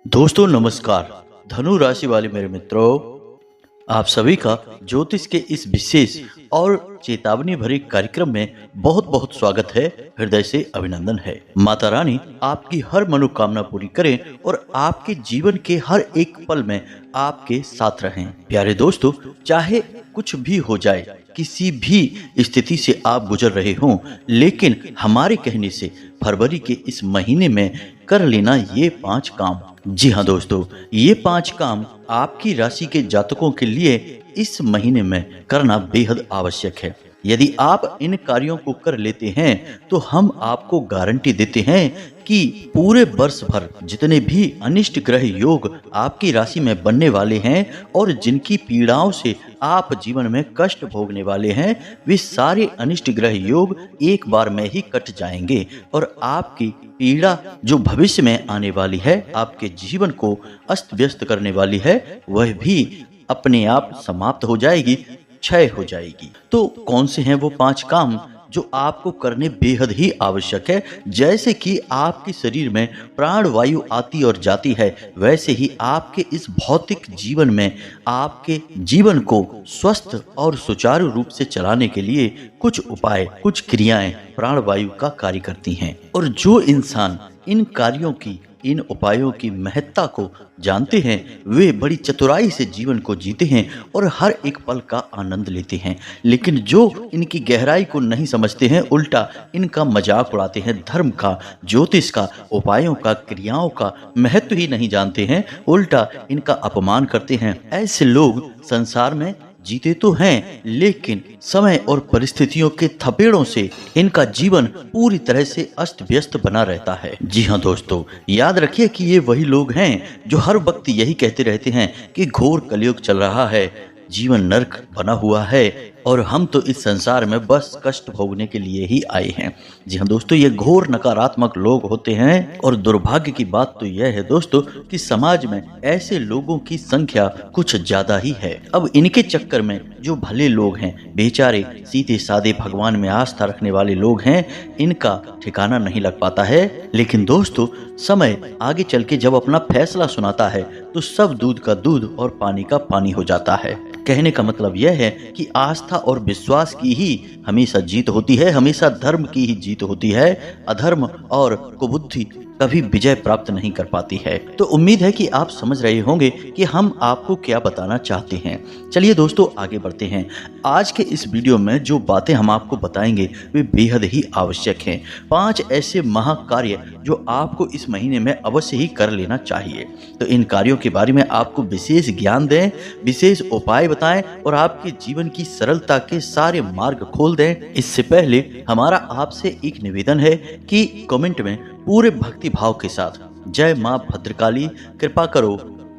दोस्तों नमस्कार। धनु राशि वाले मेरे मित्रों, आप सभी का ज्योतिष के इस विशेष और चेतावनी भरे कार्यक्रम में बहुत बहुत स्वागत है। हृदय से अभिनंदन है। माता रानी आपकी हर मनोकामना पूरी करें और आपके जीवन के हर एक पल में आपके साथ रहें। प्यारे दोस्तों, चाहे कुछ भी हो जाए, किसी भी स्थिति से आप गुजर रहे हों, लेकिन हमारे कहने से फरवरी के इस महीने में कर लेना ये 5 काम। जी हाँ दोस्तों, ये 5 काम आपकी राशि के जातकों के लिए इस महीने में करना बेहद आवश्यक है। यदि आप इन कार्यों को कर लेते हैं तो हम आपको गारंटी देते हैं कि पूरे वर्ष भर जितने भी अनिष्ट ग्रह योग आपकी राशि में बनने वाले हैं और जिनकी पीड़ाओं से आप जीवन में कष्ट भोगने वाले हैं, वे सारे अनिष्ट ग्रह योग एक बार में ही कट जाएंगे और आपकी पीड़ा जो भविष्य में आने वाली है, आपके जीवन को अस्त व्यस्त करने वाली है, वह भी अपने आप समाप्त हो जाएगी, क्षय हो जाएगी। तो कौन से हैं वो 5 काम जो आपको करने बेहद ही आवश्यक है? जैसे कि आपके शरीर में प्राण वायु आती और जाती है, वैसे ही आपके इस भौतिक जीवन में आपके जीवन को स्वस्थ और सुचारू रूप से चलाने के लिए कुछ उपाय, कुछ क्रियाएं प्राण वायु का कार्य करती हैं। और जो इंसान इन कार्यों की, इन उपायों की महत्ता को जानते हैं, वे बड़ी चतुराई से जीवन को जीते हैं और हर एक पल का आनंद लेते हैं। लेकिन जो इनकी गहराई को नहीं समझते हैं, उल्टा इनका मजाक उड़ाते हैं, धर्म का, ज्योतिष का, उपायों का, क्रियाओं का महत्व ही नहीं जानते हैं, उल्टा इनका अपमान करते हैं, ऐसे लोग संसार में जीते तो हैं, लेकिन समय और परिस्थितियों के थपेड़ों से इनका जीवन पूरी तरह से अस्त व्यस्त बना रहता है। जी हाँ दोस्तों, याद रखिए कि ये वही लोग हैं जो हर वक्त यही कहते रहते हैं कि घोर कलयुग चल रहा है, जीवन नरक बना हुआ है और हम तो इस संसार में बस कष्ट भोगने के लिए ही आए हैं। जी हाँ दोस्तों, ये घोर नकारात्मक लोग होते हैं और दुर्भाग्य की बात तो यह है दोस्तों कि समाज में ऐसे लोगों की संख्या कुछ ज्यादा ही है। अब इनके चक्कर में जो भले लोग हैं, बेचारे सीधे साधे भगवान में आस्था रखने वाले लोग हैं, इनका ठिकाना नहीं लग पाता है। लेकिन दोस्तों, समय आगे चल के जब अपना फैसला सुनाता है तो सब दूध का दूध और पानी का पानी हो जाता है। कहने का मतलब यह है कि आस्था और विश्वास की ही हमेशा जीत होती है, हमेशा धर्म की ही जीत होती है। अधर्म और कुबुद्धि कभी विजय प्राप्त नहीं कर पाती है। तो उम्मीद है कि आप समझ रहे होंगे कि हम आपको क्या बताना चाहते हैं। चलिए दोस्तों, आगे बढ़ते हैं। आज के इस वीडियो में जो बातें हम आपको बताएंगे वे बेहद ही आवश्यक हैं। 5 ऐसे महाकार्य जो आपको इस महीने में अवश्य ही कर लेना चाहिए। तो इन कार्यों के बारे में आपको विशेष ज्ञान दें, विशेष उपाय बताएं और आपके जीवन की सरलता के सारे मार्ग खोल दें। इससे पहले हमारा आपसे एक निवेदन है कि कमेंट में पूरे भक्ति भाव के साथ जय मां भद्रकाली कृपा करो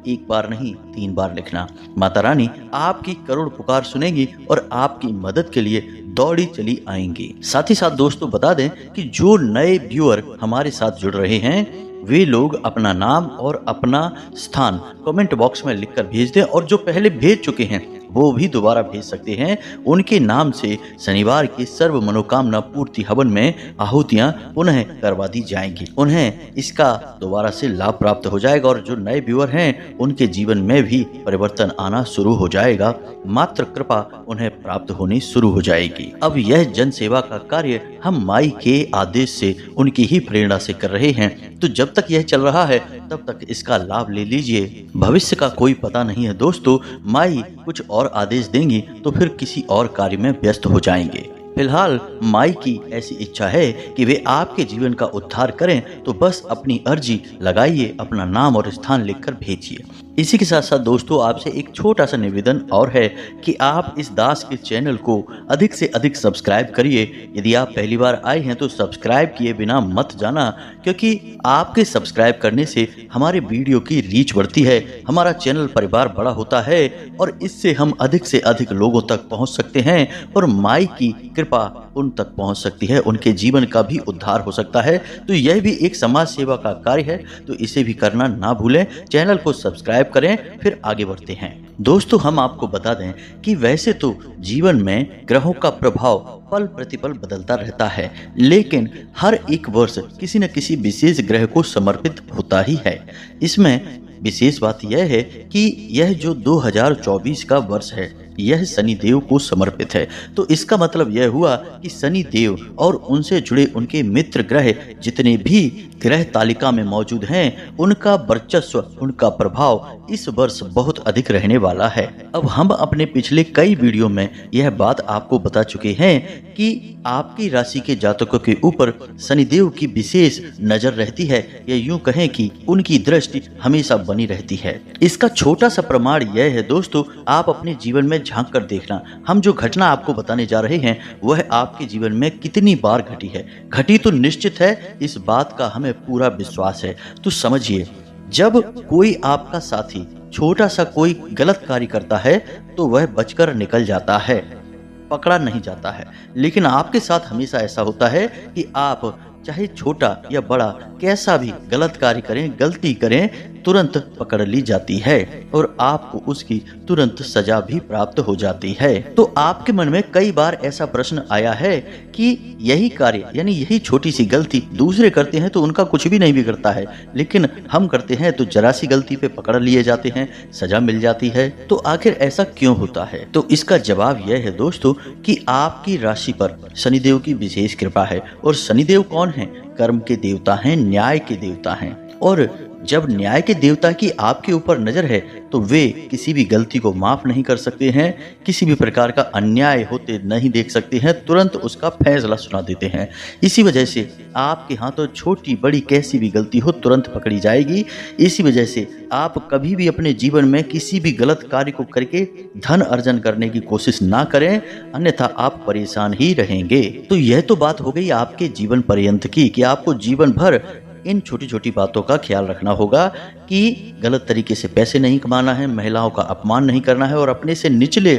1 बार नहीं 3 बार लिखना। माता रानी आपकी करुण पुकार सुनेंगी और आपकी मदद के लिए दौड़ी चली आएंगी। साथ ही साथ दोस्तों बता दें कि जो नए व्यूअर हमारे साथ जुड़ रहे हैं, वे लोग अपना नाम और अपना स्थान कमेंट बॉक्स में लिखकर भेज दें और जो पहले भेज चुके हैं वो भी दोबारा भेज सकते हैं। उनके नाम से शनिवार के सर्व मनोकामना पूर्ति हवन में आहुतियां पुनः करवा दी जाएंगी। उन्हें इसका दोबारा से लाभ प्राप्त हो जाएगा और जो नए व्यूअर हैं उनके जीवन में भी परिवर्तन आना शुरू हो जाएगा। मात्र कृपा उन्हें प्राप्त होनी शुरू हो जाएगी। अब यह जन सेवा का कार्य हम माई के आदेश से, उनकी ही प्रेरणा से कर रहे हैं। तो जब तक यह चल रहा है तब तक इसका लाभ ले लीजिए। भविष्य का कोई पता नहीं है दोस्तों, माई कुछ और आदेश देंगी तो फिर किसी और कार्य में व्यस्त हो जाएंगे। फिलहाल माई की ऐसी इच्छा है कि वे आपके जीवन का उद्धार करें, तो बस अपनी अर्जी लगाइए, अपना नाम और स्थान लिखकर भेजिए। इसी के साथ साथ दोस्तों आपसे एक छोटा सा निवेदन और है कि आप इस दास के चैनल को अधिक से अधिक सब्सक्राइब करिए। यदि आप पहली बार आए हैं तो सब्सक्राइब किए बिना मत जाना, क्योंकि आपके सब्सक्राइब करने से हमारे वीडियो की रीच बढ़ती है, हमारा चैनल परिवार बड़ा होता है और इससे हम अधिक से अधिक लोगों तक पहुंच सकते हैं और माई की कृपा उन तक पहुंच सकती है, उनके जीवन का भी उद्धार हो सकता है। तो यह भी एक समाज सेवा का कार्य है, तो इसे भी करना ना भूलें। चैनल को सब्सक्राइब सब्सक्राइब करें, फिर आगे बढ़ते हैं। दोस्तों, हम आपको बता दें कि वैसे तो जीवन में ग्रहों का प्रभाव पल प्रतिपल बदलता रहता है, लेकिन हर एक वर्ष किसी न किसी विशेष ग्रह को समर्पित होता ही है। इसमें विशेष बात यह है कि यह जो 2024 का वर्ष है यह शनि देव को समर्पित है। तो इसका मतलब यह हुआ कि शनि देव और उनसे जुड़े उनके मित्र ग्रह जितने भी ग्रह तालिका में मौजूद हैं, उनका वर्चस्व, उनका प्रभाव इस वर्ष बहुत अधिक रहने वाला है। अब हम अपने पिछले कई वीडियो में यह बात आपको बता चुके हैं कि आपकी राशि के जातकों के ऊपर शनिदेव की विशेष नजर रहती है, या यूं कहें कि उनकी दृष्टि हमेशा बनी रहती है। इसका छोटा सा प्रमाण यह है दोस्तों, आप अपने जीवन में झांक कर देखना। हम जो घटना आपको बताने जा रहे हैं वह आपके जीवन में कितनी बार घटी है। घटी तो निश्चित है, इस बात का हमें पूरा विश्वास है। तो समझिए, जब कोई आपका साथी छोटा सा कोई गलत कार्य करता है तो वह बचकर निकल जाता है, पकड़ा नहीं जाता है। लेकिन आपके साथ हमेशा ऐसा होता है कि आप चाहे छोटा या बड़ा कैसा भी गलत कार्य करें, गलती करें, तुरंत पकड़ ली जाती है और आपको उसकी तुरंत सजा भी प्राप्त हो जाती है। तो आपके मन में कई बार ऐसा प्रश्न आया है कि यही कार्य यानी यही छोटी सी गलती दूसरे करते हैं तो उनका कुछ भी नहीं बिगड़ता है, लेकिन हम करते हैं तो जरा सी गलती पे पकड़ लिए जाते हैं, सजा मिल जाती है। तो आखिर ऐसा क्यों होता है? तो इसका जवाब यह है दोस्तों कि आपकी राशि पर शनिदेव की विशेष कृपा है। और शनिदेव कौन है? कर्म के देवता हैं, न्याय के देवता हैं। और जब न्याय के देवता की आपके ऊपर नजर है तो वे किसी भी गलती को माफ नहीं कर सकते हैं, किसी भी प्रकार का अन्याय होते नहीं देख सकते हैं, तुरंत उसका फैसला सुना देते हैं। इसी वजह से आपके हाथों छोटी बड़ी कैसी भी गलती हो तुरंत पकड़ी जाएगी। इसी वजह से आप कभी भी अपने जीवन में किसी भी गलत कार्य को करके धन अर्जन करने की कोशिश ना करें, अन्यथा आप परेशान ही रहेंगे। तो यह तो बात हो गई आपके जीवन पर्यंत की कि आपको जीवन भर इन छोटी छोटी बातों का ख्याल रखना होगा कि गलत तरीके से पैसे नहीं कमाना है, महिलाओं का अपमान नहीं करना है और अपने से निचले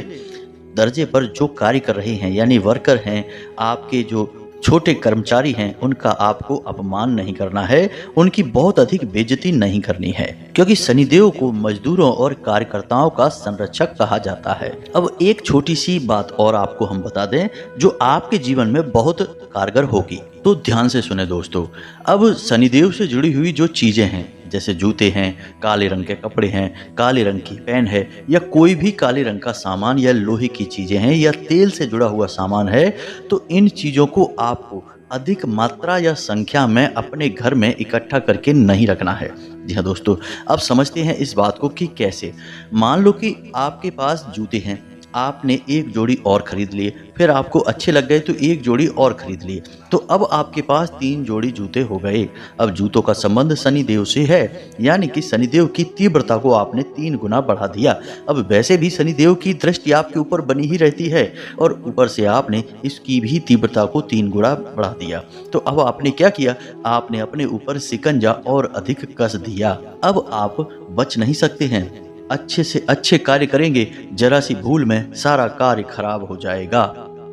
दर्जे पर जो कार्य कर रहे हैं यानी वर्कर हैं, आपके जो छोटे कर्मचारी हैं, उनका आपको अपमान नहीं करना है, उनकी बहुत अधिक बेइज्जती नहीं करनी है, क्योंकि शनिदेव को मजदूरों और कार्यकर्ताओं का संरक्षक कहा जाता है। अब एक छोटी सी बात और आपको हम बता दें जो आपके जीवन में बहुत कारगर होगी, तो ध्यान से सुने दोस्तों। अब शनिदेव से जुड़ी हुई जो चीजें हैं, जैसे जूते हैं, काले रंग के कपड़े हैं, काले रंग की पेन है, या कोई भी काले रंग का सामान या लोहे की चीजें हैं या तेल से जुड़ा हुआ सामान है, तो इन चीजों को आपको अधिक मात्रा या संख्या में अपने घर में इकट्ठा करके नहीं रखना है। जी हाँ दोस्तों, अब समझते हैं इस बात को कि कैसे। मान लो कि आपके पास जूते हैं, आपने एक जोड़ी और खरीद लिए, फिर आपको अच्छे लग गए तो एक जोड़ी और खरीद लिए, तो अब आपके पास 3 जोड़ी जूते हो गए। अब जूतों का संबंध शनिदेव से है, यानी कि शनिदेव की तीव्रता को आपने 3 गुना बढ़ा दिया। अब वैसे भी शनिदेव की दृष्टि आपके ऊपर बनी ही रहती है और ऊपर से आपने इसकी भी तीव्रता को 3 गुना बढ़ा दिया। तो अब आपने क्या किया? आपने अपने ऊपर शिकंजा और अधिक कस दिया। अब आप बच नहीं सकते हैं। अच्छे से अच्छे कार्य करेंगे, जरा सी भूल में सारा कार्य खराब हो जाएगा।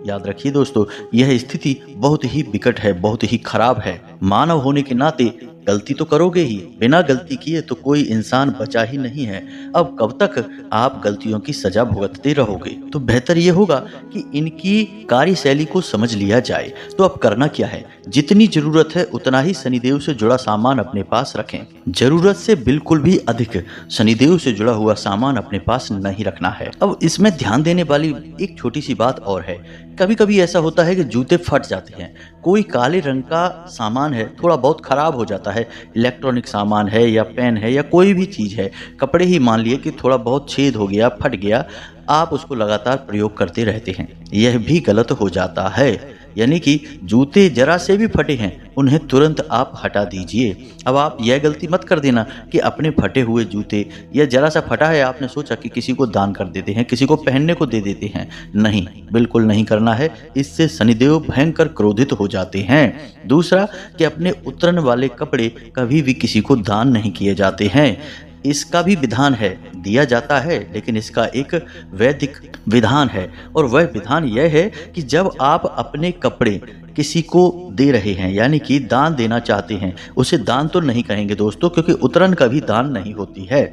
याद रखिए दोस्तों, यह स्थिति बहुत ही विकट है, बहुत ही खराब है। मानव होने के नाते गलती तो करोगे ही, बिना गलती किए तो कोई इंसान बचा ही नहीं है। अब कब तक आप गलतियों की सजा भुगतते रहोगे? तो बेहतर यह होगा कि इनकी कार्यशैली को समझ लिया जाए। तो अब करना क्या है? जितनी जरूरत है उतना ही शनिदेव से जुड़ा सामान अपने पास रखें। जरूरत से बिल्कुल भी अधिक शनिदेव से जुड़ा हुआ सामान अपने पास नहीं रखना है। अब इसमें ध्यान देने वाली एक छोटी सी बात और है। कभी कभी ऐसा होता है कि जूते फट जाते हैं, कोई काले रंग का सामान है, थोड़ा बहुत खराब हो जाता है, इलेक्ट्रॉनिक सामान है या पेन है या कोई भी चीज़ है, कपड़े ही मान लिए कि थोड़ा बहुत छेद हो गया, फट गया, आप उसको लगातार प्रयोग करते रहते हैं, यह भी गलत हो जाता है। यानी कि जूते जरा से भी फटे हैं, उन्हें तुरंत आप हटा दीजिए। अब आप यह गलती मत कर देना कि अपने फटे हुए जूते या जरा सा फटा है आपने सोचा कि किसी को दान कर देते हैं, किसी को पहनने को दे देते हैं। नहीं, बिल्कुल नहीं करना है, इससे शनिदेव भयंकर क्रोधित हो जाते हैं। दूसरा कि अपने उतरन वाले कपड़े कभी भी किसी को दान नहीं किए जाते हैं। इसका भी विधान है, दिया जाता है, लेकिन इसका एक वैदिक विधान है। और वह विधान यह है कि जब आप अपने कपड़े किसी को दे रहे हैं, यानी कि दान देना चाहते हैं, उसे दान तो नहीं कहेंगे दोस्तों, क्योंकि उतरन कभी दान नहीं होती है।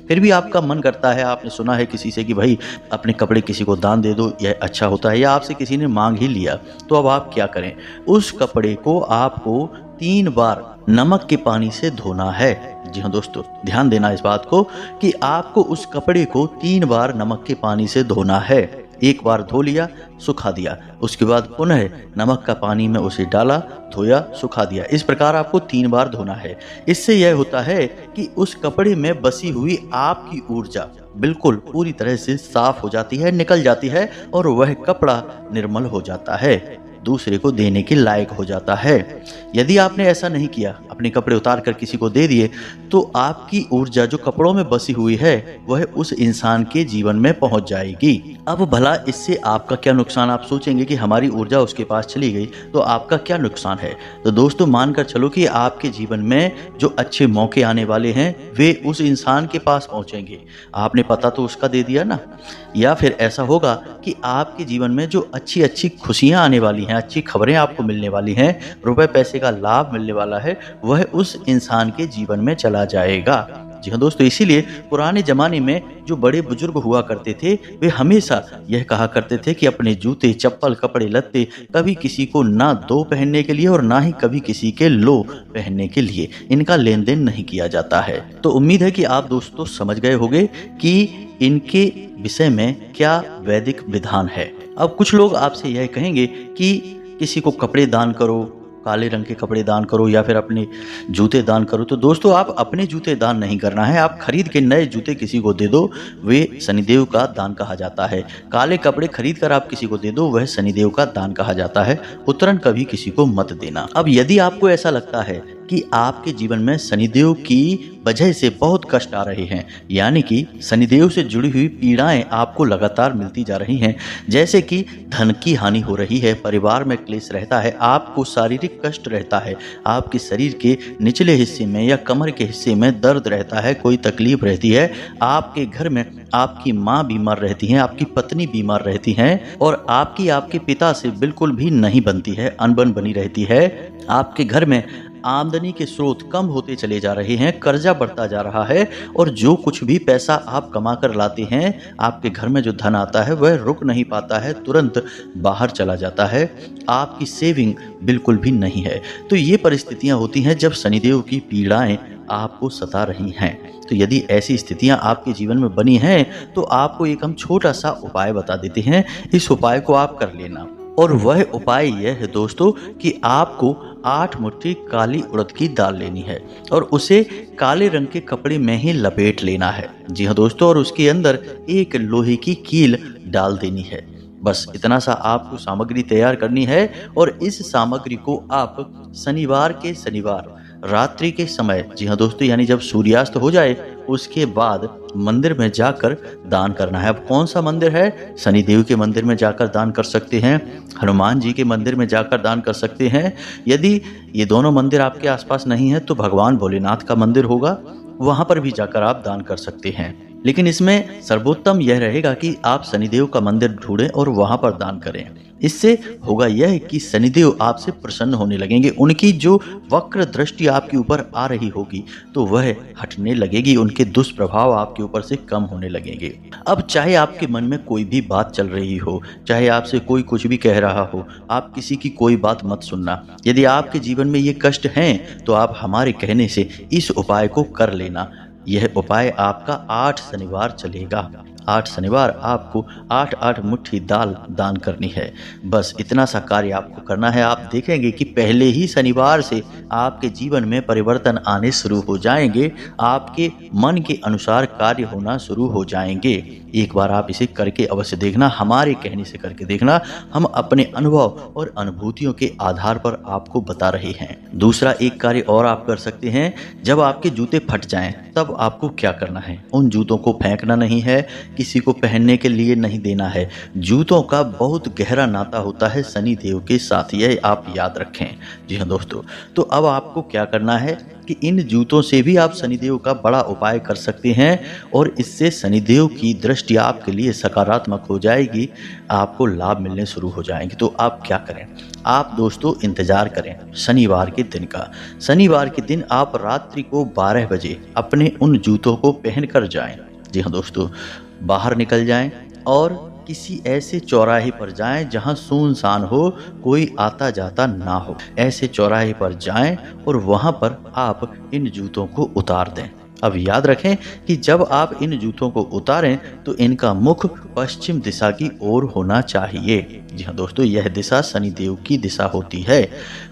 फिर भी आपका मन करता है, आपने सुना है किसी से कि भाई अपने कपड़े किसी को दान दे दो, यह अच्छा होता है, या आपसे किसी ने मांग ही लिया, तो अब आप क्या करें? उस कपड़े को आपको 3 बार नमक के पानी से धोना है। जी हाँ दोस्तों, ध्यान देना इस बात को कि आपको उस कपड़े को 3 बार नमक के पानी से धोना है। एक बार धो लिया, सुखा दिया, उसके बाद पुनः नमक का पानी में उसे डाला, धोया, सुखा दिया। इस प्रकार आपको 3 बार धोना है। इससे यह होता है कि उस कपड़े में बसी हुई आपकी ऊर्जा बिल्कुल पूरी तरह से साफ हो जाती है, निकल जाती है, और वह कपड़ा निर्मल हो जाता है, दूसरे को देने के लायक हो जाता है। यदि आपने ऐसा नहीं किया, अपने कपड़े उतार कर किसी को दे दिए, तो आपकी ऊर्जा जो कपड़ों में बसी हुई है वह उस इंसान के जीवन में पहुंच जाएगी। अब भला इससे आपका क्या नुकसान? आप सोचेंगे कि हमारी ऊर्जा उसके पास चली गई तो आपका क्या नुकसान है? तो दोस्तों, मानकर चलो कि आपके जीवन में जो अच्छे मौके आने वाले हैं वे उस इंसान के पास पहुंचेंगे। आपने पता तो उसका दे दिया ना। या फिर ऐसा होगा कि आपके जीवन में जो अच्छी अच्छी खुशियां आने वाली हैं, अच्छी खबरें आपको मिलने वाली हैं, रुपए पैसे का लाभ मिलने वाला है, वह उस इंसान के जीवन में चला जाएगा। जी हाँ दोस्तों, इसीलिए पुराने जमाने में जो बड़े बुजुर्ग हुआ करते थे वे हमेशा यह कहा करते थे कि अपने जूते, चप्पल, कपड़े लत्ते कभी किसी को ना दो पहनने के लिए और ना ही कभी किसी के लो पहनने के लिए, इनका लेन देन नहीं किया जाता है। तो उम्मीद है कि आप दोस्तों समझ गए होंगे कि इनके विषय में क्या वैदिक विधान है। अब कुछ लोग आपसे यह कहेंगे कि किसी को कपड़े दान करो, काले रंग के कपड़े दान करो, या फिर अपने जूते दान करो। तो दोस्तों, आप अपने जूते दान नहीं करना है, आप खरीद के नए जूते किसी को दे दो, वे शनिदेव का दान कहा जाता है। काले कपड़े खरीद कर आप किसी को दे दो, वह शनिदेव का दान कहा जाता है। उत्तरन कभी किसी को मत देना। अब यदि आपको ऐसा लगता है कि आपके जीवन में शनिदेव की वजह से बहुत कष्ट आ रहे हैं, यानी कि शनिदेव से जुड़ी हुई पीड़ाएं आपको लगातार मिलती जा रही हैं, जैसे कि धन की हानि हो रही है, परिवार में क्लेश रहता है, आपको शारीरिक कष्ट रहता है, आपके शरीर के निचले हिस्से में या कमर के हिस्से में दर्द रहता है, कोई तकलीफ रहती है, आपके घर में आपकी माँ बीमार रहती हैं, आपकी पत्नी बीमार रहती हैं, और आपके पिता से बिल्कुल भी नहीं बनती है, अनबन बनी रहती है, आपके घर में आमदनी के स्रोत कम होते चले जा रहे हैं, कर्जा बढ़ता जा रहा है, और जो कुछ भी पैसा आप कमा कर लाते हैं, आपके घर में जो धन आता है वह रुक नहीं पाता है, तुरंत बाहर चला जाता है, आपकी सेविंग बिल्कुल भी नहीं है। तो ये परिस्थितियां होती हैं जब शनिदेव की पीड़ाएं आपको सता रही हैं। तो यदि ऐसी स्थितियां आपके जीवन में बनी हैं तो आपको एक हम छोटा सा उपाय बता देते हैं, इस उपाय को आप कर लेना। और वह उपाय यह है दोस्तों कि आपको 8 मुट्ठी काली उड़द की दाल लेनी है और उसे काले रंग के कपड़े में ही लपेट लेना है। जी हाँ दोस्तों, और उसके अंदर एक लोहे की कील डाल देनी है। बस इतना सा आपको सामग्री तैयार करनी है, और इस सामग्री को आप शनिवार के शनिवार रात्रि के समय, जी हाँ दोस्तों, यानी जब सूर्यास्त हो जाए उसके बाद मंदिर में जाकर दान करना है। अब कौन सा मंदिर है? शनिदेव के मंदिर में जाकर दान कर सकते हैं, हनुमान जी के मंदिर में जाकर दान कर सकते हैं। यदि ये दोनों मंदिर आपके आसपास नहीं है तो भगवान भोलेनाथ का मंदिर होगा, वहां पर भी जाकर आप दान कर सकते हैं। लेकिन इसमें सर्वोत्तम यह रहेगा कि आप शनिदेव का मंदिर ढूंढें और वहां पर दान करें। इससे होगा यह कि शनिदेव आपसे प्रसन्न होने लगेंगे, उनकी जो वक्र दृष्टि आपके ऊपर आ रही होगी तो वह हटने लगेगी, उनके दुष्प्रभाव आपके ऊपर से कम होने लगेंगे। अब चाहे आपके मन में कोई भी बात चल रही हो, चाहे आपसे कोई कुछ भी कह रहा हो, आप किसी की कोई बात मत सुनना। यदि आपके जीवन में ये कष्ट हैं तो आप हमारे कहने से इस उपाय को कर लेना। यह उपाय आपका 8 शनिवार चलेगा। 8 शनिवार आपको 8 मुट्ठी दाल दान करनी है। बस इतना सा कार्य आपको करना है। आप देखेंगे कि पहले ही शनिवार से आपके जीवन में परिवर्तन आने शुरू हो जाएंगे, आपके मन के अनुसार कार्य होना शुरू हो जाएंगे। एक बार आप इसे करके अवश्य देखना, हमारे कहने से करके देखना। हम अपने अनुभव और अनुभूतियों के आधार पर आपको बता रहे हैं। दूसरा एक कार्य और आप कर सकते हैं, जब आपके जूते फट जाएं तब आपको क्या करना है? उन जूतों को फेंकना नहीं है किसी को पहनने के लिए नहीं देना है। जूतों का बहुत गहरा नाता होता है शनि देव के साथ, यह आप याद रखें। जी हाँ दोस्तों, तो अब आपको क्या करना है कि इन जूतों से भी आप शनिदेव का बड़ा उपाय कर सकते हैं और इससे शनिदेव की दृष्टि आपके लिए सकारात्मक हो जाएगी, आपको लाभ मिलने शुरू हो जाएंगे। तो आप क्या करें, आप दोस्तों इंतजार करें शनिवार के दिन का। शनिवार के दिन आप रात्रि को 12 बजे अपने उन जूतों को पहन कर जाएं। जी हाँ दोस्तों, बाहर निकल जाएं और किसी ऐसे चौराहे पर जाएं जहां सुनसान हो, कोई आता जाता ना हो। ऐसे चौराहे पर जाएं और वहां पर आप इन जूतों को उतार दें। अब याद रखें कि जब आप इन जूतों को उतारें तो इनका मुख पश्चिम दिशा की ओर होना चाहिए। जी हाँ दोस्तों, यह दिशा शनिदेव की दिशा होती है।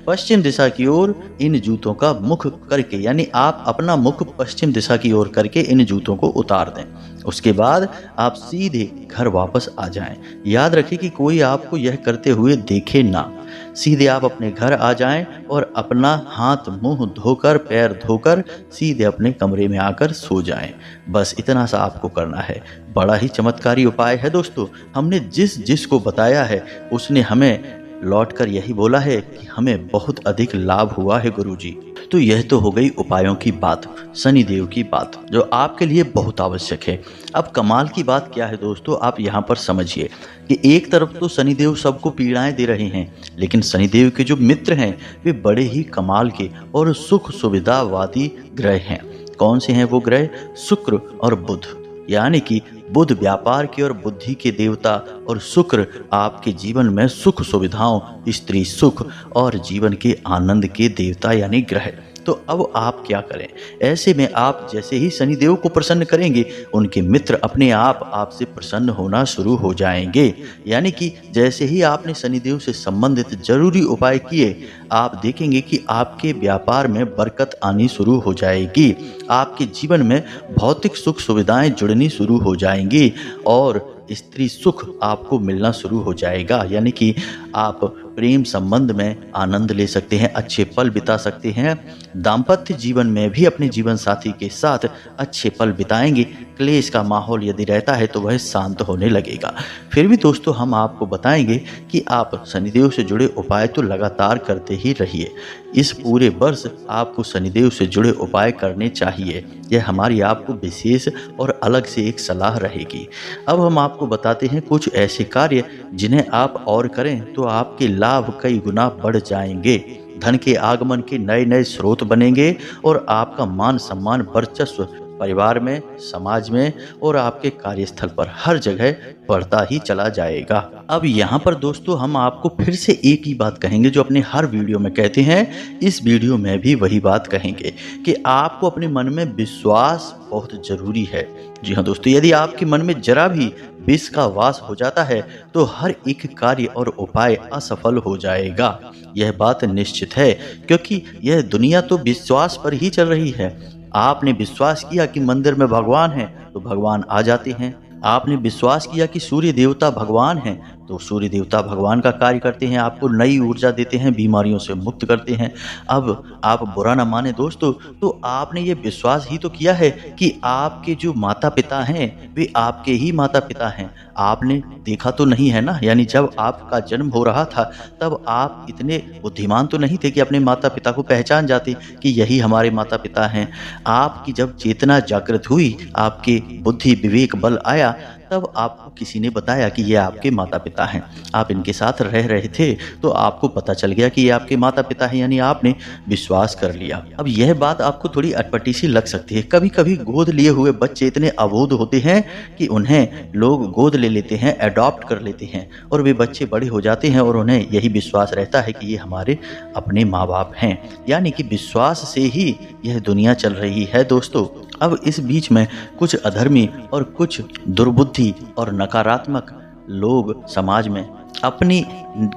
पश्चिम दिशा की ओर इन जूतों का मुख करके, यानी आप अपना मुख पश्चिम दिशा की ओर करके इन जूतों को उतार दें। उसके बाद आप सीधे घर वापस आ जाएं। याद रखें कि कोई आपको यह करते हुए देखे ना। सीधे आप अपने घर आ जाएं और अपना हाथ मुंह धोकर, पैर धोकर सीधे अपने कमरे में आकर सो जाएं। बस इतना सा आपको करना है। बड़ा ही चमत्कारी उपाय है दोस्तों। हमने जिस को बताया है उसने हमें लौटकर यही बोला है कि हमें बहुत अधिक लाभ हुआ है गुरुजी। तो यह तो हो गई उपायों की बात, शनिदेव की बात, जो आपके लिए बहुत आवश्यक है। अब कमाल की बात क्या है दोस्तों, आप यहाँ पर समझिए कि एक तरफ तो शनिदेव सबको पीड़ाएं दे रहे हैं, लेकिन शनिदेव के जो मित्र हैं वे बड़े ही कमाल के और सुख सुविधावादी ग्रह हैं। कौन से हैं वो ग्रह? शुक्र और बुध। यानी कि बुध व्यापार के और बुद्धि के देवता और शुक्र आपके जीवन में सुख सुविधाओं, स्त्री सुख और जीवन के आनंद के देवता यानी ग्रह। तो अब आप क्या करें, ऐसे में आप जैसे ही शनिदेव को प्रसन्न करेंगे, उनके मित्र अपने आप आपसे प्रसन्न होना शुरू हो जाएंगे। यानी कि जैसे ही आपने शनिदेव से संबंधित जरूरी उपाय किए, आप देखेंगे कि आपके व्यापार में बरकत आनी शुरू हो जाएगी, आपके जीवन में भौतिक सुख सुविधाएं जुड़नी शुरू हो जाएंगी और स्त्री सुख आपको मिलना शुरू हो जाएगा। यानी कि आप प्रेम संबंध में आनंद ले सकते हैं, अच्छे पल बिता सकते हैं। दाम्पत्य जीवन में भी अपने जीवन साथी के साथ अच्छे पल बिताएंगे। क्लेश का माहौल यदि रहता है तो वह शांत होने लगेगा। फिर भी दोस्तों हम आपको बताएंगे कि आप शनिदेव से जुड़े उपाय तो लगातार करते ही रहिए। इस पूरे वर्ष आपको शनिदेव से जुड़े उपाय करने चाहिए। यह हमारी आपको विशेष और अलग से एक सलाह रहेगी। अब हम आपको बताते हैं कुछ ऐसे कार्य जिन्हें आप और करें तो आपके लाभ कई गुना बढ़ जाएंगे। धन के आगमन के नए नए स्रोत बनेंगे और आपका मान सम्मान, वर्चस्व परिवार में, समाज में और आपके कार्यस्थल पर हर जगह बढ़ता ही चला जाएगा। अब यहाँ पर दोस्तों हम आपको फिर से एक ही बात कहेंगे जो अपने हर वीडियो में कहते हैं, इस वीडियो में भी वही बात कहेंगे कि आपको अपने मन में विश्वास बहुत जरूरी है। जी हाँ दोस्तों, यदि आपके मन में जरा भी विष का वास हो जाता है तो हर एक कार्य और उपाय असफल हो जाएगा। यह बात निश्चित है, क्योंकि यह दुनिया तो विश्वास पर ही चल रही है। आपने विश्वास किया कि मंदिर में भगवान हैं तो भगवान आ जाते हैं। आपने विश्वास किया कि सूर्य देवता भगवान हैं तो सूर्य देवता भगवान का कार्य करते हैं, आपको नई ऊर्जा देते हैं, बीमारियों से मुक्त करते हैं। अब आप बुरा ना माने दोस्तों, तो आपने ये विश्वास ही तो किया है कि आपके जो माता पिता हैं वे आपके ही माता पिता हैं। आपने देखा तो नहीं है ना, यानी जब आपका जन्म हो रहा था तब आप इतने बुद्धिमान तो नहीं थे कि अपने माता पिता को पहचान जाते कि यही हमारे माता पिता हैं। आपकी जब चेतना जागृत हुई, आपके बुद्धि विवेक बल आया, तब आपको किसी ने बताया कि ये आपके माता पिता हैं। आप इनके साथ रह रहे थे तो आपको पता चल गया कि ये आपके माता पिता हैं, यानी आपने विश्वास कर लिया। अब यह बात आपको थोड़ी अटपटी सी लग सकती है। कभी कभी गोद लिए हुए बच्चे इतने अबोध होते हैं कि उन्हें लोग गोद ले लेते हैं, अडॉप्ट कर लेते हैं और वे बच्चे बड़े हो जाते हैं और उन्हें यही विश्वास रहता है कि ये हमारे अपने माँ बाप हैं। यानी कि विश्वास से ही यह दुनिया चल रही है दोस्तों। अब इस बीच में कुछ अधर्मी और कुछ दुर्बुद्धि और नकारात्मक लोग समाज में अपनी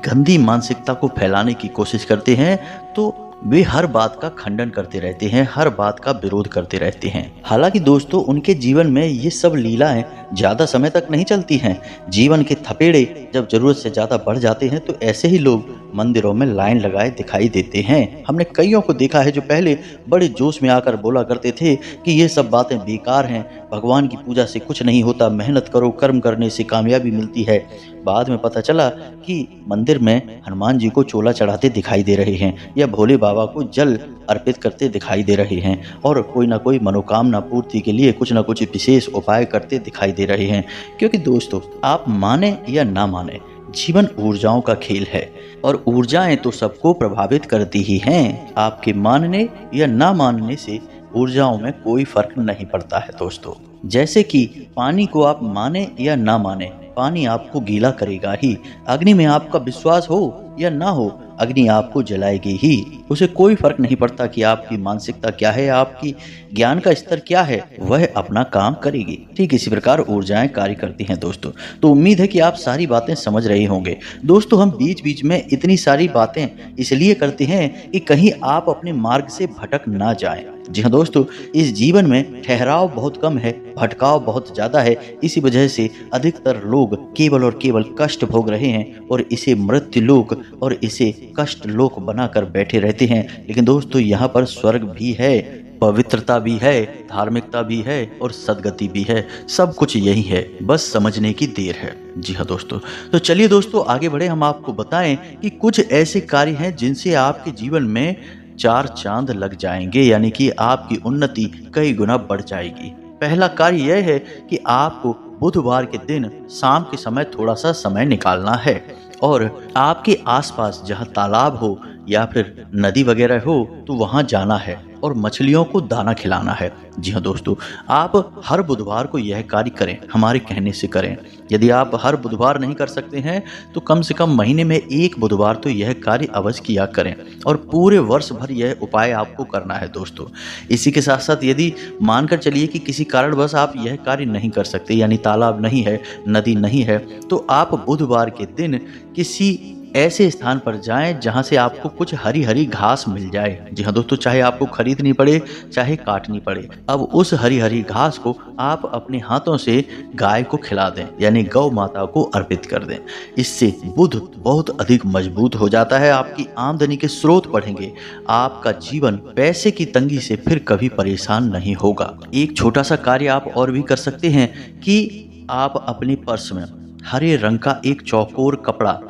गंदी मानसिकता को फैलाने की कोशिश करते हैं, तो वे हर बात का खंडन करते रहते हैं, हर बात का विरोध करते रहते हैं। हालांकि दोस्तों उनके जीवन में ये सब लीलाएं ज़्यादा समय तक नहीं चलती हैं। जीवन के थपेड़े जब ज़रूरत से ज़्यादा बढ़ जाते हैं तो ऐसे ही लोग मंदिरों में लाइन लगाए दिखाई देते हैं। हमने कईयों को देखा है जो पहले बड़े जोश में आकर बोला करते थे कि ये सब बातें बेकार हैं, भगवान की पूजा से कुछ नहीं होता, मेहनत करो, कर्म करने से कामयाबी मिलती है। बाद में पता चला कि मंदिर में हनुमान जी को चोला चढ़ाते दिखाई दे रहे हैं या भोले बाबा को जल अर्पित करते दिखाई दे रहे हैं और कोई ना कोई मनोकामना पूर्ति के लिए कुछ ना कुछ विशेष उपाय करते दिखाई दे रहे हैं। क्योंकि दोस्तों, आप माने या ना माने, जीवन ऊर्जाओं का खेल है और ऊर्जाएं तो सबको प्रभावित करती ही हैं। आपके मानने या ना मानने से ऊर्जाओं में कोई फर्क नहीं पड़ता है दोस्तों। जैसे कि पानी को आप माने या ना माने, पानी आपको गीला करेगा ही। अग्नि में आपका विश्वास हो या ना हो, अग्नि आपको जलाएगी ही। उसे कोई फर्क नहीं पड़ता कि आपकी मानसिकता क्या है, आपकी ज्ञान का स्तर क्या है, वह अपना काम करेगी। ठीक इसी प्रकार ऊर्जाएं कार्य करती हैं दोस्तों। तो उम्मीद है कि आप सारी बातें समझ रहे होंगे। दोस्तों, हम बीच बीच में इतनी सारी बातें इसलिए करते हैं कि कहीं आप अपने मार्ग से भटक ना जाएं। जी हाँ दोस्तों, इस जीवन में ठहराव बहुत कम है, भटकाव बहुत ज्यादा है। इसी वजह से अधिकतर लोग केवल और केवल कष्ट भोग रहे हैं और इसे मृत्यु लोक और इसे कष्ट लोक बनाकर बैठे रहते हैं। लेकिन दोस्तों, यहाँ पर स्वर्ग भी है, पवित्रता भी है, धार्मिकता भी है और सद्गति भी है। सब कुछ यही है, बस समझने की देर है। जी हाँ दोस्तों, तो चलिए दोस्तों आगे बढ़े। हम आपको बताएं कि कुछ ऐसे कार्य हैं जिनसे आपके जीवन में 4 चांद लग जाएंगे, यानी कि आपकी उन्नति कई गुना बढ़ जाएगी। पहला कार्य यह है कि आपको बुधवार के दिन शाम के समय थोड़ा सा समय निकालना है और आपके आसपास जहाँ तालाब हो या फिर नदी वगैरह हो तो वहां जाना है और मछलियों को दाना खिलाना है। जी हाँ दोस्तों, आप हर बुधवार को यह कार्य करें, हमारे कहने से करें। यदि आप हर बुधवार नहीं कर सकते हैं तो कम से कम महीने में 1 बुधवार तो यह कार्य अवश्य किया करें और पूरे वर्ष भर यह उपाय आपको करना है दोस्तों। इसी के साथ साथ यदि मानकर चलिए कि किसी कारणवश आप यह कार्य नहीं कर सकते, यानी तालाब नहीं है, नदी नहीं है, तो आप बुधवार के दिन किसी ऐसे स्थान पर जाएं जहां से आपको कुछ हरी हरी घास मिल जाए। जी हाँ दोस्तों, चाहे आपको खरीदनी पड़े चाहे काटनी पड़े, अब उस हरी हरी घास को आप अपने हाथों से गाय को खिला दें, यानी गौ माता को अर्पित कर दें। इससे बुध बहुत अधिक मजबूत हो जाता है, आपकी आमदनी के स्रोत बढ़ेंगे, आपका जीवन पैसे की तंगी से फिर कभी परेशान नहीं होगा। एक छोटा सा कार्य आप और भी कर सकते हैं कि आप अपने पर्स में हरे रंग का एक चौकोर कपड़ा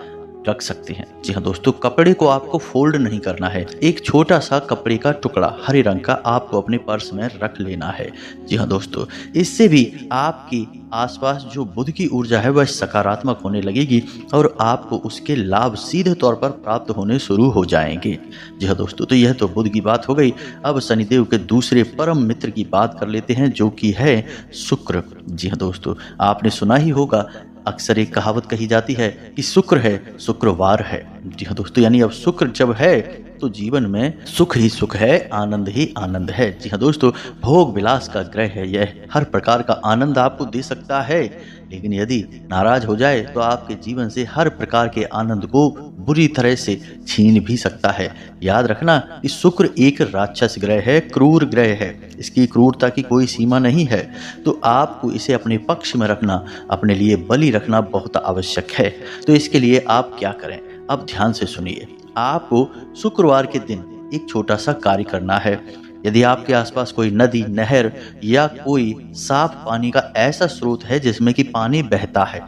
रख सकते हैं। जी हाँ दोस्तों, कपड़े को आपको फोल्ड नहीं करना है, एक छोटा सा कपड़े का टुकड़ा हरे रंग का आपको अपने पर्स में रख लेना है। जी हाँ दोस्तों, इससे भी आपकी आसपास जो बुध की ऊर्जा है वह सकारात्मक होने लगेगी और आपको उसके लाभ सीधे तौर पर प्राप्त होने शुरू हो जाएंगे। जी हाँ दोस्तों, तो यह तो बुध की बात हो गई। अब शनिदेव के दूसरे परम मित्र की बात कर लेते हैं, जो कि है शुक्र। जी हाँ दोस्तों, आपने सुना ही होगा, अक्सर एक कहावत कही जाती है कि शुक्र है, शुक्रवार है। जी हाँ दोस्तों, यानी अब शुक्र जब है तो जीवन में सुख ही सुख है, आनंद ही आनंद है। जी हाँ दोस्तों, भोग विलास का ग्रह है यह, हर प्रकार का आनंद आपको दे सकता है, लेकिन यदि नाराज हो जाए तो आपके जीवन से हर प्रकार के आनंद को बुरी तरह से छीन भी सकता है। याद रखना कि शुक्र एक राक्षस ग्रह है, क्रूर ग्रह है, इसकी क्रूरता की कोई सीमा नहीं है। तो आपको इसे अपने पक्ष में रखना, अपने लिए बलि रखना बहुत आवश्यक है। तो इसके लिए आप क्या करें, अब ध्यान से सुनिए। आपको शुक्रवार के दिन एक छोटा सा कार्य करना है। यदि आपके आसपास कोई नदी, नहर या कोई साफ पानी का ऐसा स्रोत है जिसमें कि पानी बहता है,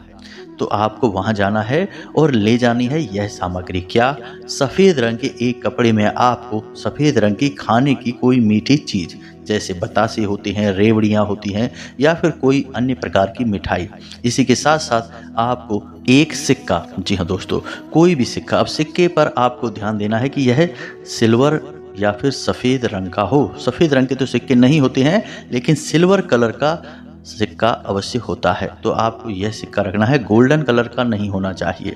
तो आपको वहां जाना है और ले जानी है यह सामग्री। क्या? सफेद रंग के एक कपड़े में आपको सफेद रंग की खाने की कोई मीठी चीज, जैसे बतासे होते हैं, रेवड़ियाँ होती हैं या फिर कोई अन्य प्रकार की मिठाई। इसी के साथ साथ आपको एक सिक्का, जी हाँ दोस्तों, कोई भी सिक्का। अब सिक्के पर आपको ध्यान देना है कि यह सिल्वर या फिर सफ़ेद रंग का हो। सफ़ेद रंग के तो सिक्के नहीं होते हैं, लेकिन सिल्वर कलर का सिक्का अवश्य होता है। तो आपको यह सिक्का रखना है, गोल्डन कलर का नहीं होना चाहिए।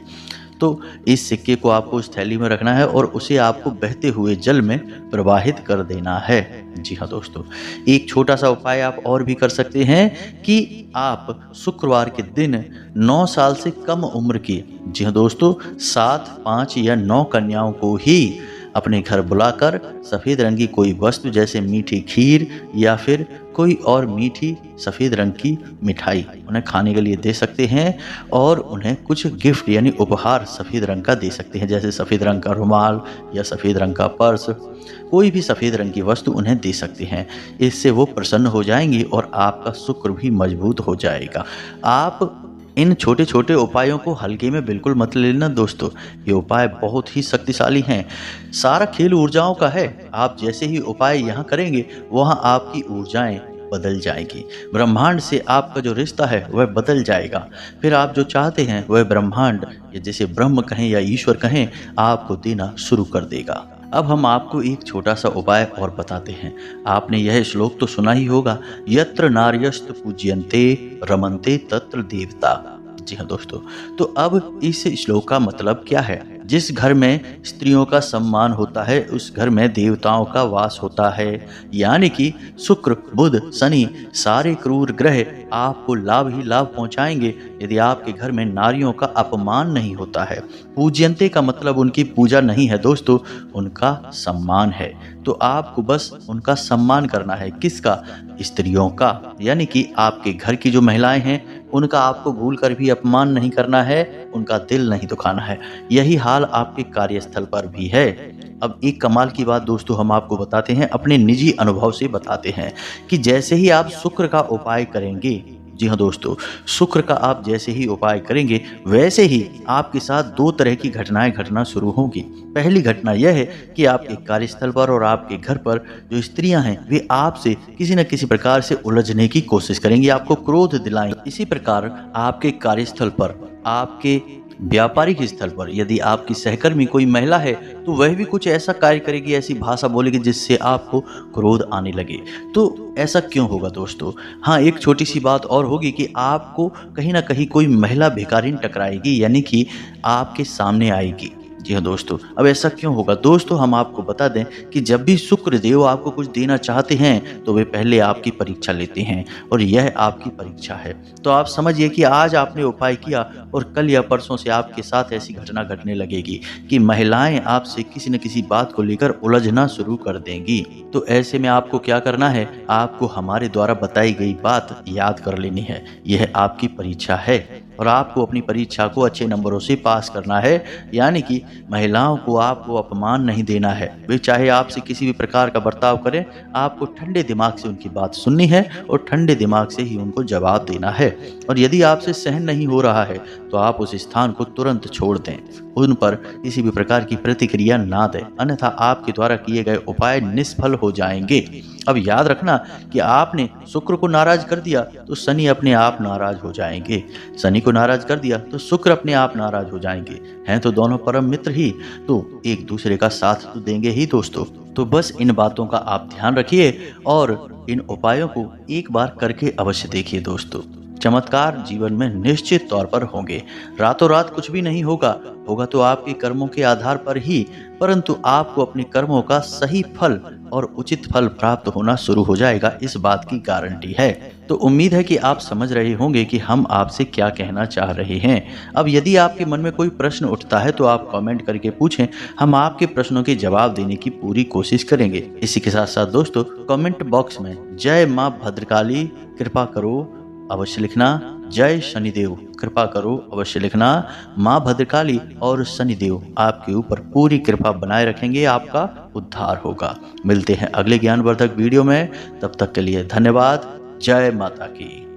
तो इस सिक्के को आपको उस थैली में रखना है और उसे आपको बहते हुए जल में प्रवाहित कर देना है। जी हाँ दोस्तों, एक छोटा सा उपाय आप और भी कर सकते हैं कि आप शुक्रवार के दिन 9 साल से कम उम्र की, जी हाँ दोस्तों, 7, 5 या 9 कन्याओं को ही अपने घर बुलाकर सफ़ेद रंग की कोई वस्तु जैसे मीठी खीर या फिर कोई और मीठी सफ़ेद रंग की मिठाई उन्हें खाने के लिए दे सकते हैं और उन्हें कुछ गिफ्ट यानी उपहार सफ़ेद रंग का दे सकते हैं, जैसे सफ़ेद रंग का रुमाल या सफ़ेद रंग का पर्स, कोई भी सफ़ेद रंग की वस्तु उन्हें दे सकते हैं। इससे वो प्रसन्न हो जाएंगी और आपका शुक्र भी मजबूत हो जाएगा। आप इन छोटे छोटे उपायों को हल्के में बिल्कुल मत लेना दोस्तों, ये उपाय बहुत ही शक्तिशाली हैं। सारा खेल ऊर्जाओं का है। आप जैसे ही उपाय यहाँ करेंगे वहाँ आपकी ऊर्जाएं बदल जाएगी। ब्रह्मांड से आपका जो रिश्ता है वह बदल जाएगा। फिर आप जो चाहते हैं वह ब्रह्मांड या जैसे ब्रह्म कहें या ईश्वर कहें आपको देना शुरू कर देगा। अब हम आपको एक छोटा सा उपाय और बताते हैं। आपने यह श्लोक तो सुना ही होगा, यत्र नार्यस्तु पूज्यन्ते रमन्ते तत्र देवता। जी हाँ दोस्तों, तो अब इस श्लोक का मतलब क्या है? जिस घर में स्त्रियों का सम्मान होता है उस घर में देवताओं का वास होता है। यानी कि शुक्र, बुध, शनि सारे क्रूर ग्रह आपको लाभ ही लाभ पहुंचाएंगे यदि आपके घर में नारियों का अपमान नहीं होता है। पूज्यन्ते का मतलब उनकी पूजा नहीं है दोस्तों, उनका सम्मान है। तो आपको बस उनका सम्मान करना है। किसका? स्त्रियों का। यानी कि आपके घर की जो महिलाएं हैं उनका आपको भूल कर भी अपमान नहीं करना है, उनका दिल नहीं दुखाना है। यही हाल आपके कार्यस्थल पर भी है। अब एक कमाल की बात दोस्तों हम आपको बताते हैं, अपने निजी अनुभव से बताते हैं कि जैसे ही आप शुक्र का उपाय करेंगे, जी हाँ दोस्तों, शुक्र का आप जैसे ही उपाय करेंगे वैसे ही आपके साथ दो तरह की घटनाएं घटना शुरू होंगी। पहली घटना यह है कि आपके कार्यस्थल पर और आपके घर पर जो स्त्रियां हैं वे आपसे किसी न किसी प्रकार से उलझने की कोशिश करेंगी, आपको क्रोध दिलाएंगे। इसी प्रकार आपके कार्यस्थल पर, आपके व्यापारिक स्थल पर यदि आपकी सहकर्मी कोई महिला है तो वह भी कुछ ऐसा कार्य करेगी, ऐसी भाषा बोलेगी जिससे आपको क्रोध आने लगे। तो ऐसा क्यों होगा दोस्तों? हाँ, एक छोटी सी बात और होगी कि आपको कहीं ना कहीं कोई महिला भिखारिन टकराएगी, यानी कि आपके सामने आएगी। जी हाँ दोस्तों, अब ऐसा क्यों होगा? दोस्तों हम आपको बता दें कि जब भी शुक्र देव आपको कुछ देना चाहते हैं तो वे पहले आपकी परीक्षा लेते हैं और यह आपकी परीक्षा है। तो आप समझिए कि आज आपने उपाय किया और कल या परसों से आपके साथ ऐसी घटना घटने लगेगी कि महिलाएं आपसे किसी न किसी बात को लेकर उलझना शुरू कर देंगी। तो ऐसे में आपको क्या करना है? आपको हमारे द्वारा बताई गई बात याद कर लेनी है। यह आपकी परीक्षा है और आपको अपनी परीक्षा को अच्छे नंबरों से पास करना है। यानी कि महिलाओं को आपको अपमान नहीं देना है। वे चाहे आपसे किसी भी प्रकार का बर्ताव करें, आपको ठंडे दिमाग से उनकी बात सुननी है और ठंडे दिमाग से ही उनको जवाब देना है। और यदि आपसे सहन नहीं हो रहा है तो आप उस स्थान को तुरंत छोड़ दें, उन पर किसी भी प्रकार की प्रतिक्रिया ना दें, अन्यथा आपके द्वारा किए गए उपाय निष्फल हो जाएंगे। अब याद रखना कि आपने शुक्र को नाराज कर दिया तो शनि अपने आप नाराज हो जाएंगे, शनि को नाराज कर दिया तो शुक्र अपने आप नाराज हो जाएंगे। हैं तो दोनों परम मित्र ही, तो एक दूसरे का साथ तो देंगे ही दोस्तों। तो बस इन बातों का आप ध्यान रखिए और इन उपायों को एक बार करके अवश्य देखिए दोस्तों। चमत्कार जीवन में निश्चित तौर पर होंगे। रातों रात कुछ भी नहीं होगा, होगा तो आपके कर्मों के आधार पर ही, परंतु आपको अपने कर्मों का सही फल और उचित फल प्राप्त होना शुरू हो जाएगा, इस बात की गारंटी है। तो उम्मीद है कि आप समझ रहे होंगे कि हम आपसे क्या कहना चाह रहे हैं। अब यदि आपके मन में कोई प्रश्न उठता है तो आप कमेंट करके पूछें, हम आपके प्रश्नों के जवाब देने की पूरी कोशिश करेंगे। इसी के साथ साथ दोस्तों कमेंट बॉक्स में जय माँ भद्रकाली कृपा करो अवश्य लिखना, जय शनिदेव कृपा करो अवश्य लिखना। माँ भद्रकाली और शनिदेव आपके ऊपर पूरी कृपा बनाए रखेंगे, आपका उद्धार होगा। मिलते हैं अगले ज्ञानवर्धक वीडियो में, तब तक के लिए धन्यवाद। जय माता की।